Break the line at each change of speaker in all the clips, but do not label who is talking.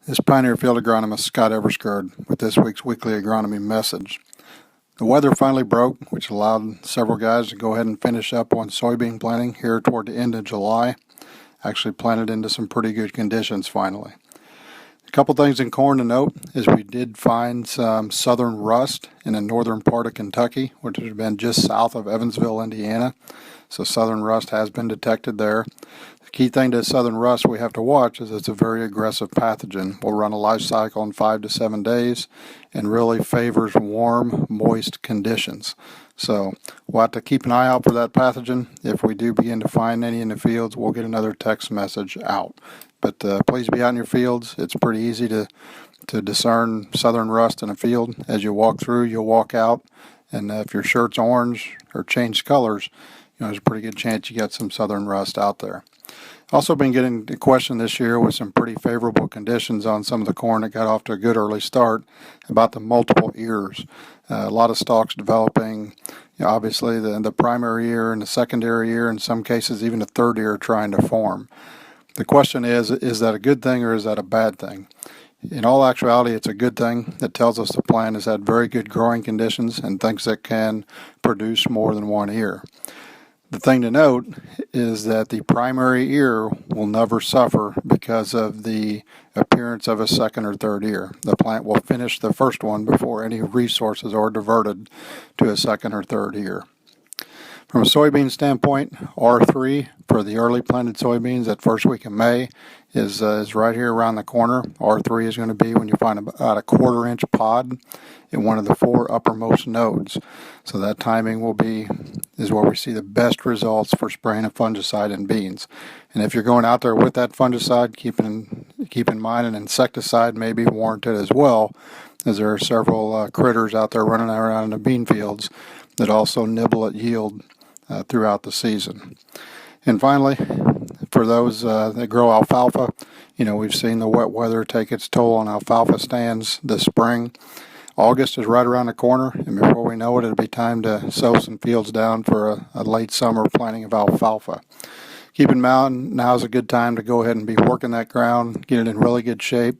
This is Pioneer Field Agronomist Scott Eversgerd with this week's weekly agronomy message. The weather finally broke, which allowed several guys to go ahead and finish up on soybean planting here toward the end of July. Actually planted into some pretty good conditions finally. A couple things in corn to note is we did find some southern rust in the northern part of Kentucky, which has been just south of Evansville, Indiana. So southern rust has been detected there. The key thing to southern rust we have to watch is it's a very aggressive pathogen. Will run a life cycle in 5 to 7 days and really favors warm, moist conditions. So we'll have to keep an eye out for that pathogen. If we do begin to find any in the fields, we'll get another text message out. But please be out in your fields. It's pretty easy to discern southern rust in a field. As you walk through, you'll walk out, and if your shirt's orange or changed colors, there's a pretty good chance you got some southern rust out there. Also been getting the question this year with some pretty favorable conditions on some of the corn that got off to a good early start about the multiple ears. A lot of stalks developing, obviously the primary ear and the secondary ear, in some cases even the third ear trying to form. The question is that a good thing or is that a bad thing? In all actuality, it's a good thing. That tells us the plant has had very good growing conditions and thinks it can produce more than one ear. The thing to note is that the primary ear will never suffer because of the appearance of a second or third ear. The plant will finish the first one before any resources are diverted to a second or third ear. From a soybean standpoint, R3 for the early planted soybeans that first week in May is right here around the corner. R3 is going to be when you find about a 1/4 inch pod in one of the 4 uppermost nodes. So that timing is where we see the best results for spraying a fungicide in beans. And if you're going out there with that fungicide, keep in mind an insecticide may be warranted as well, as there are several critters out there running around in the bean fields that also nibble at yield throughout the season. And finally, for those that grow alfalfa, we've seen the wet weather take its toll on alfalfa stands this spring. August is right around the corner, and before we know it, it'll be time to sow some fields down for a late summer planting of alfalfa. Keep in mind, now's a good time to go ahead and be working that ground, get it in really good shape,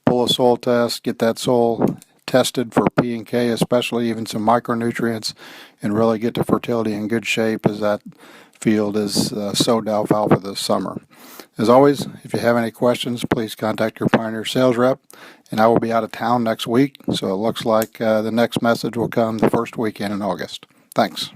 pull a soil test, get that soil tested for P and K, especially even some micronutrients, and really get the fertility in good shape as that field is sowed to alfalfa this summer. As always, if you have any questions, please contact your Pioneer sales rep, and I will be out of town next week, so it looks like the next message will come the first weekend in August. Thanks.